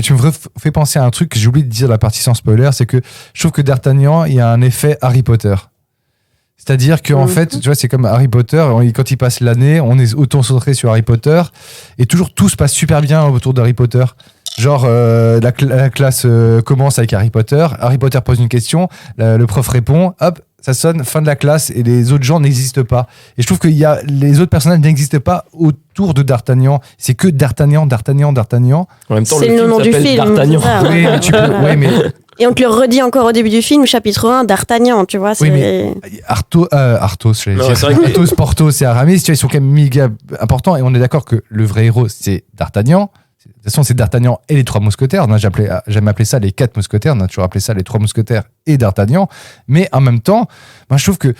fais penser à un truc que j'ai oublié de dire la partie sans spoiler, c'est que je trouve que D'Artagnan, il y a un effet Harry Potter. C'est-à-dire qu'en fait, tu vois, c'est comme Harry Potter, quand il passe l'année, on est auto-centré sur Harry Potter, et toujours tout se passe super bien autour d'Harry Potter. Genre, la classe commence avec Harry Potter pose une question, le prof répond, hop, ça sonne, fin de la classe, et les autres gens n'existent pas. Et je trouve que les autres personnages n'existent pas autour de D'Artagnan. C'est que D'Artagnan. En même temps, C'est le nom du film. D'Artagnan. c'est ça. Oui, mais tu peux, ouais, mais Et on te le redit encore au début du film, chapitre 1, D'Artagnan, tu vois. Oui, mais Arthos, j'allais Non, dire. c'est vrai que- Athos, Porthos et Aramis, tu vois, ils sont quand même méga importants, et on est d'accord que le vrai héros, c'est D'Artagnan. De toute façon, c'est D'Artagnan et les 3 mousquetaires. On n'a jamais appelé ça les 4 mousquetaires, on a toujours appelé ça les 3 mousquetaires et D'Artagnan. Mais en même temps, moi, je trouve que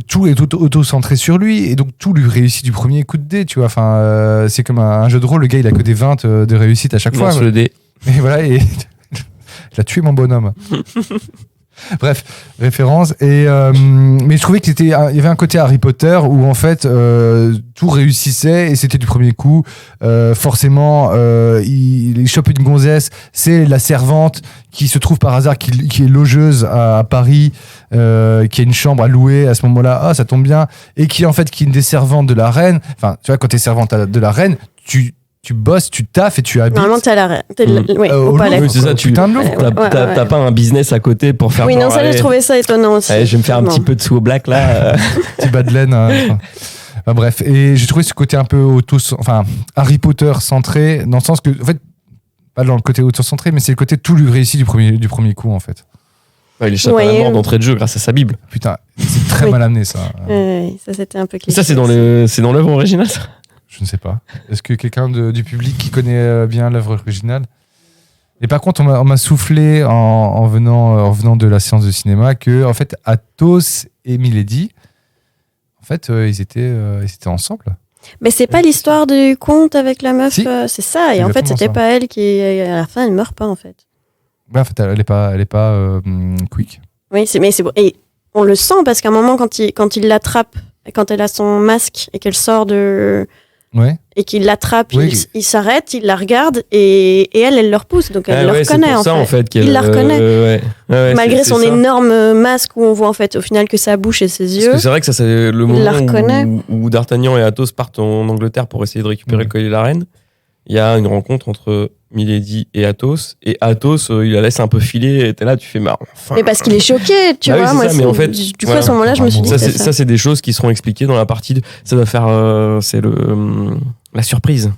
tout est auto-centré sur lui, et donc tout lui réussit du premier coup de dé, tu vois. Enfin, c'est comme un jeu de rôle, le gars, il a que des 20 de réussite à chaque fois. Lance le dé. Et voilà, et il a tué mon bonhomme. Bref, référence. Et mais je trouvais il y avait un côté Harry Potter où en fait tout réussissait et c'était du premier coup. Forcément, il chope une gonzesse, c'est la servante qui se trouve par hasard qui est logeuse à Paris, qui a une chambre à louer à ce moment-là. Ah, ça tombe bien. Et qui en fait qui est une des servantes de la reine. Enfin, tu vois, quand t'es servante de la reine, tu bosses, tu taffes et tu habites. Normalement, t'es à la oui, au au palais. Louvre, Oui, c'est ça, tu- putain de Louvre, Ouais, quoi. ouais. T'as pas un business à côté pour faire Oui, non, genre, ça, j'ai allez, trouvé ça étonnant aussi. allez, je vais me faire un petit peu de sous au black là. Petit bas de laine. Enfin, bref, et j'ai trouvé ce côté un peu Harry Potter centré, dans le sens que, en fait, pas dans le côté auto-centré, mais c'est le côté tout lui réussit du premier coup, en fait. Il échappe à la Ouais. mort d'entrée de jeu grâce à sa Bible. Putain, c'est très Oui. mal amené, ça. Ça, c'était un peu cliché. Ça, c'est dans l'œuvre originale, ça. Je ne sais pas. Est-ce que quelqu'un du public qui connaît bien l'œuvre originale? Et par contre, on m'a soufflé en venant de la séance de cinéma que, en fait, Athos et Milady, en fait, ils étaient ensemble. Mais c'est pas l'histoire du conte avec la meuf, Si. C'est ça. Et en fait, Exactement c'était ça. pas elle qui, à la fin, elle meurt pas, en fait. Ouais, en fait, elle est pas quick. Oui, mais c'est bon. Et on le sent parce qu'à un moment, quand il l'attrape, quand elle a son masque et qu'elle sort de Ouais. et qu'il l'attrape, Oui. il s'arrête, il la regarde et elle le repousse. Donc elle le reconnaît c'est pour ça, en fait. qu'elle, Il la reconnaît. Ouais, Malgré c'est son ça. énorme masque où on voit en fait au final que sa bouche et ses Parce yeux. que c'est vrai que ça, c'est le la moment reconnaît. où D'Artagnan et Athos partent en Angleterre pour essayer de récupérer le collier de la reine. Il y a une rencontre entre Milady et Athos. Et Athos, il la laisse un peu filer. Et t'es là, tu fais marre. Enfin, Mais parce qu'il est choqué, tu Ah oui, vois. c'est Moi, ça, mais en fait, du coup, voilà. à ce moment-là, je me suis dit ça, c'est ça, c'est des choses qui seront expliquées dans la partie. Ça va faire. C'est la surprise.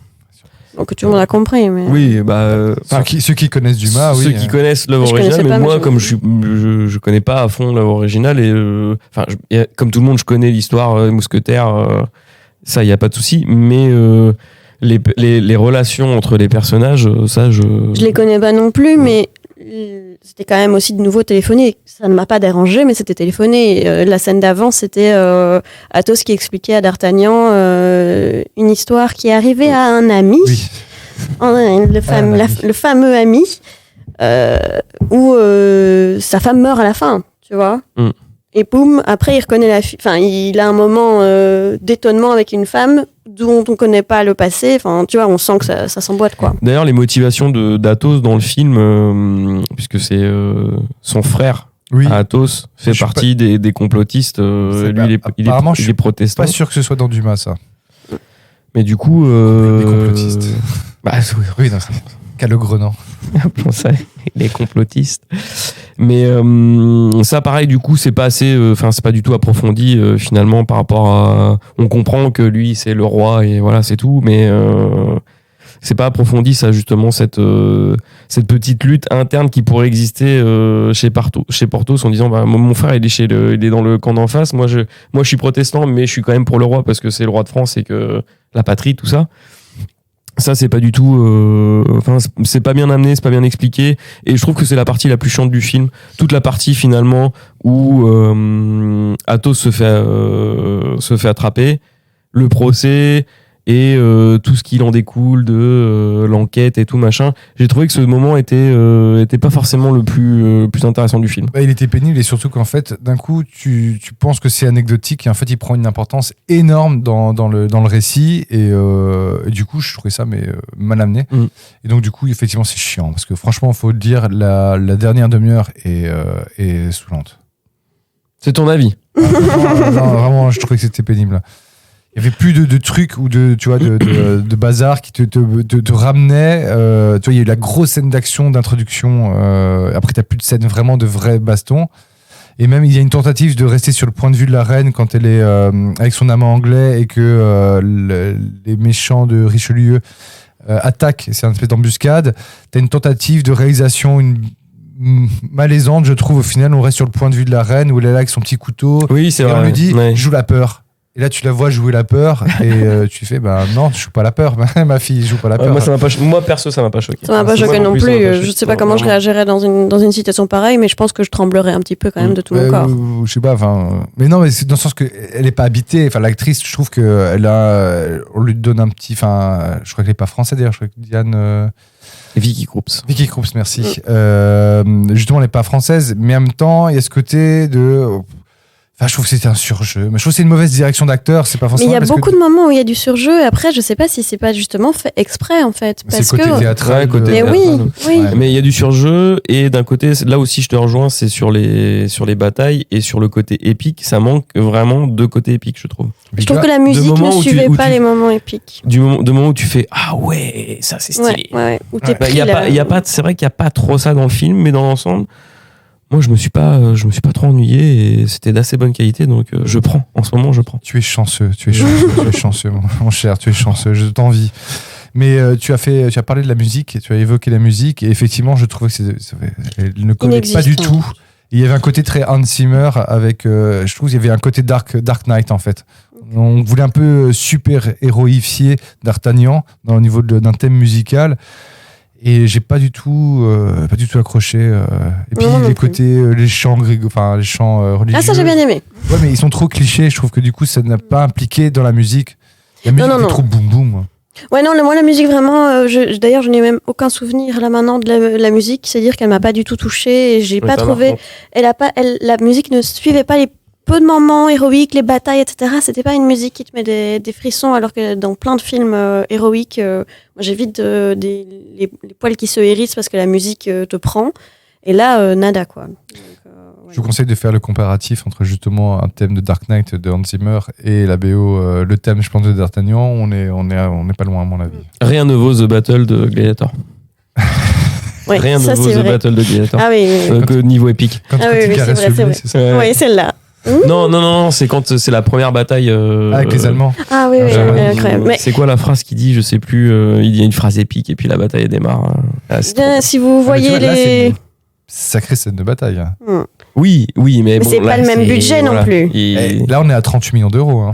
Donc tout le monde a compris. Mais... Oui, Ceux qui connaissent Dumas, oui. ceux qui connaissent l'œuvre Je originale, connaissais mais pas, moi, mais comme je connais pas à fond l'œuvre originale, et comme tout le monde, je connais l'histoire des mousquetaires, ça, il n'y a pas de souci, mais les relations entre les personnages, ça, Je les connais pas non plus, mais c'était quand même aussi de nouveau téléphoné. Ça ne m'a pas dérangé, mais c'était téléphoné. La scène d'avant, c'était Athos qui expliquait à D'Artagnan une histoire qui est arrivée à un ami, Oui. le fameux ami, où sa femme meurt à la fin, tu vois. Mm. Et boum, après il reconnaît la fille. Enfin, il a un moment d'étonnement avec une femme dont on connaît pas le passé. Enfin, tu vois, on sent que ça s'emboîte, quoi. D'ailleurs, les motivations d'Athos dans le film, puisque c'est son frère, Oui. Athos, fait Je suis partie des complotistes. C'est Lui, apparemment, je il suis est protestant. Pas sûr que ce soit dans Dumas, ça. Mais du coup. Des complotistes. Bah, Oui, non, c'est Calogrenant. appelons ça les complotistes. Mais ça, pareil, du coup, c'est pas assez. Enfin, c'est pas du tout approfondi finalement par rapport à. On comprend que lui, c'est le roi et voilà, c'est tout. Mais c'est pas approfondi, ça, justement, cette petite lutte interne qui pourrait exister chez Porthos en disant bah, mon frère, il est dans le camp d'en face. Moi, je suis protestant, mais je suis quand même pour le roi parce que c'est le roi de France et que la patrie, tout ça. Ça, c'est pas du tout. Enfin, c'est pas bien amené, c'est pas bien expliqué. Et je trouve que c'est la partie la plus chiante du film. Toute la partie, finalement, où Athos se fait attraper, le procès et tout ce qu'il en découle de l'enquête et tout machin. J'ai trouvé que ce moment était pas forcément le plus intéressant du film. Bah, il était pénible et surtout qu'en fait, d'un coup, tu penses que c'est anecdotique et en fait, il prend une importance énorme dans le récit et du coup, je trouvais ça mal amené. Mm. Et donc, du coup, effectivement, c'est chiant parce que franchement, il faut le dire, la dernière demi-heure est saoulante. C'est ton avis? Non, vraiment, je trouvais que c'était pénible. Il y avait plus de trucs ou de bazar qui te ramenait. Tu vois, il y a eu la grosse scène d'action, d'introduction. Après, t'as plus de scène vraiment de vrais bastons. Et même, il y a une tentative de rester sur le point de vue de la reine quand elle est avec son amant anglais et que les méchants de Richelieu attaquent. C'est une espèce d'embuscade. T'as une tentative de réalisation, malaisante, je trouve. Au final, on reste sur le point de vue de la reine où elle est là avec son petit couteau. Oui, c'est Et vrai. on lui dit, Ouais. joue la peur. Et là, tu la vois jouer la peur et tu fais, bah non, je joue pas la peur. Ma fille joue pas la Ouais, peur. moi, perso, ça m'a pas choqué. Ça m'a pas C'est choqué moi non ça m'a plus. pas Je choqué. sais pas comment je Vraiment. réagirais dans une situation pareille, mais je pense que je tremblerais un petit peu quand même de tout mon corps. Je sais pas, enfin. Mais non, mais c'est dans le sens qu'elle est pas habitée. Enfin, l'actrice, je trouve qu'elle a. On lui donne un petit. Enfin, je crois qu'elle est pas française d'ailleurs. Je crois que Diane. Vicky Krieps. Vicky Krieps, merci. Justement, elle est pas française, mais en même temps, il y a ce côté de. Enfin, je trouve que c'était un surjeu. Mais je trouve que c'est une mauvaise direction d'acteur. C'est pas Mais forcément. il y a parce beaucoup que de moments où il y a du surjeu. Et après, je sais pas si c'est pas justement fait exprès en fait, c'est parce le côté que. théâtral. Ouais, côté de- Mais théâtral. oui. Ouais. Mais il y a du surjeu et d'un côté, là aussi je te rejoins, c'est sur les batailles et sur le côté épique, ça manque vraiment de côté épique, je trouve. Je trouve que la musique moments ne où tu- suivait où pas tu- les moments épiques. De moment où tu fais ah ouais, ça c'est stylé. Ouais. Où t'es Ouais. Bah, pris là. y a pas, c'est vrai qu'il y a pas trop ça dans le film, mais dans l'ensemble, moi je me suis pas trop ennuyé et c'était d'assez bonne qualité, donc je prends. En ce moment, je prends. Tu es chanceux, tu es chanceux, mon cher, tu es chanceux, je t'envie. Mais tu as parlé de la musique, tu as évoqué la musique, et effectivement, je trouvais que elle ne collait pas du tout. Il y avait un côté très Hans Zimmer avec, je trouve qu'il y avait un côté Dark Knight en fait. On voulait un peu super héroïfier D'Artagnan au niveau d'un thème musical. Et j'ai pas du tout accroché. Et puis Non, non les plus. côtés, les chants religieux. Ah, ça j'ai bien aimé. Ouais, mais ils sont trop clichés. Je trouve que du coup, ça n'a pas impliqué dans la musique. La musique non. est trop boum boum. Ouais, non, moi la musique vraiment. D'ailleurs, je n'ai même aucun souvenir là maintenant de la musique. C'est-à-dire qu'elle m'a pas du tout touchée. Et j'ai Ouais, pas pas trouvé. marquant. La musique ne suivait pas peu de moments héroïques, les batailles, etc. C'était pas une musique qui te met des frissons, alors que dans plein de films héroïques, moi j'ai vite les poils qui se hérissent parce que la musique te prend. Et là, nada quoi. Donc, Je vous conseille de faire le comparatif entre justement un thème de Dark Knight de Hans Zimmer et la BO, le thème, je pense, de D'Artagnan. On est pas loin à mon avis. Rien ne vaut The Battle de Gladiator. Ouais, Rien ça, ne vaut c'est The vrai. Battle de Gladiator. Ah oui, Que niveau épique. Quand Ah oui, il oui, caresse c'est le vrai, blé, c'est c'est ça. Ouais. oui, celle-là. Non, c'est quand c'est la première bataille. Avec les Allemands. Ah oui, oui, incroyable. Mais C'est quoi la phrase qu'il dit? Je sais plus. Il y a une phrase épique et puis la bataille démarre. Ah, c'est trop bien. si vous Ah, mais voyez tu vois, là, c'est les... une sacrée scène de bataille. Hein. Oui, mais bon. c'est pas là, le même c'est- budget non plus. Et là, on est à 38 millions d'euros. Hein.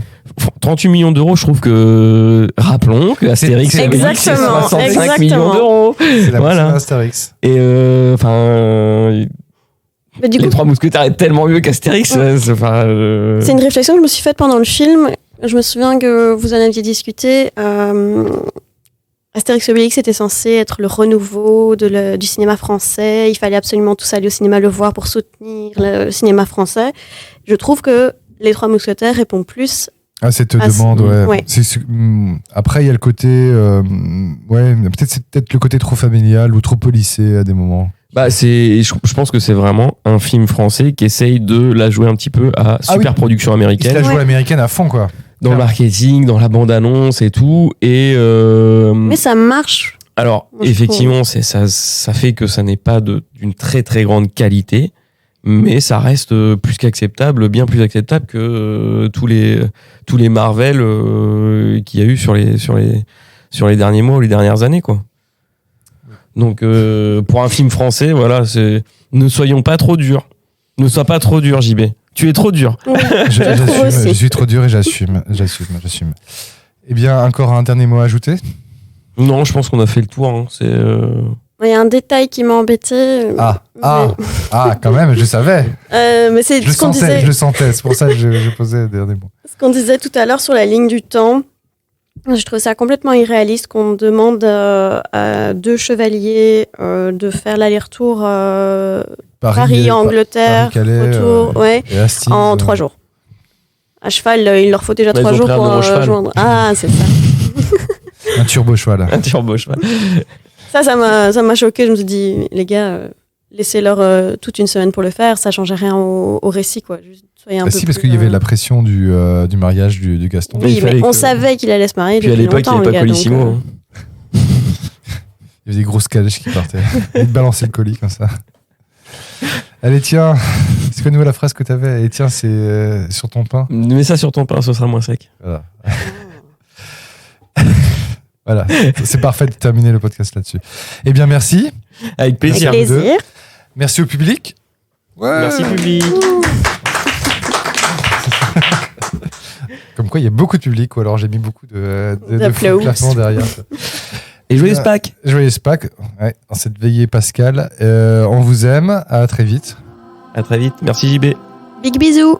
38 millions d'euros, je trouve que. Rappelons que Astérix C'est- et Obélix, c'est Exactement, 65 millions exactement. d'euros. C'est la Voilà. voilà. Astérix. Et Mais du les coup, Trois Mousquetaires est tellement mieux qu'Astérix. c'est une réflexion que je me suis faite pendant le film. Je me souviens que vous en aviez discuté. Astérix et Obélix était censé être le renouveau du cinéma français. Il fallait absolument tous aller au cinéma le voir pour soutenir le cinéma français. Je trouve que Les Trois Mousquetaires répond plus. Ah, cette Ah, demande, ouais. ouais. Après, il y a le côté. C'est peut-être le côté trop familial ou trop policé à des moments. Je pense que c'est vraiment un film français qui essaye de la jouer un petit peu à super production Il se américaine. la joue Ouais. américaine à fond, quoi. Dans le marketing, dans la bande-annonce et tout. Et Mais ça marche. alors, Moi, je effectivement, ça fait que ça n'est pas d'une très très grande qualité, mais ça reste plus qu'acceptable, bien plus acceptable que tous les Marvel qu'il y a eu sur les derniers mois ou les dernières années, quoi. Donc, pour un film français, voilà, ne soyons pas trop durs. Ne sois pas trop dur, JB. Tu es trop dur. Je trouve aussi. Je suis trop dur et j'assume. Eh bien, encore un dernier mot à ajouter. Non, je pense qu'on a fait le tour. Hein. Il y a un détail qui m'a embêté. Quand même, je savais. Mais c'est Je ce qu'on disait. le sentais. C'est pour ça que je posais le dernier mot. Ce qu'on disait tout à l'heure sur la ligne du temps, je trouve ça complètement irréaliste qu'on demande à deux chevaliers de faire l'aller-retour Paris-Angleterre, Paris-Calais, retour, ouais, et Hastings, en 3 jours. À cheval, il leur faut déjà Bah, 3 ils ont jours pris un pour nouveau cheval. joindre. Ah, c'est ça. Un turbo cheval. Un turbo cheval. Ça m'a choqué. Je me suis dit, les gars, laissez-leur toute une semaine pour le faire. Ça change rien au récit, quoi. Juste, soyez un peu Si, parce plus, qu'il y avait la pression du mariage du Gaston. Oui, il fallait mais on que- savait qu'il allait se marier Puis à depuis l'époque, il longtemps, n'y avait le pas gars, Colissimo. donc, hein. Il y avait des grosses calèches qui partaient. Il te balançait le colis comme ça. Allez, tiens, c'est quoi la phrase que tu avais? Et tiens, c'est sur ton pain. Mets ça sur ton pain, ce sera moins sec. Voilà. Voilà, c'est parfait de terminer le podcast là-dessus. Eh bien, merci. Avec Avec plaisir. plaisir. Merci au public. Ouais. Merci, public. Comme quoi, il y a beaucoup de public, ou alors j'ai mis beaucoup de D'applaudissements. clappements derrière. Et joyeuse Pâques. Joyeuse Pâques, ouais, en cette veillée pascale. On vous aime, à très vite. À très vite. Merci, JB. Big bisous.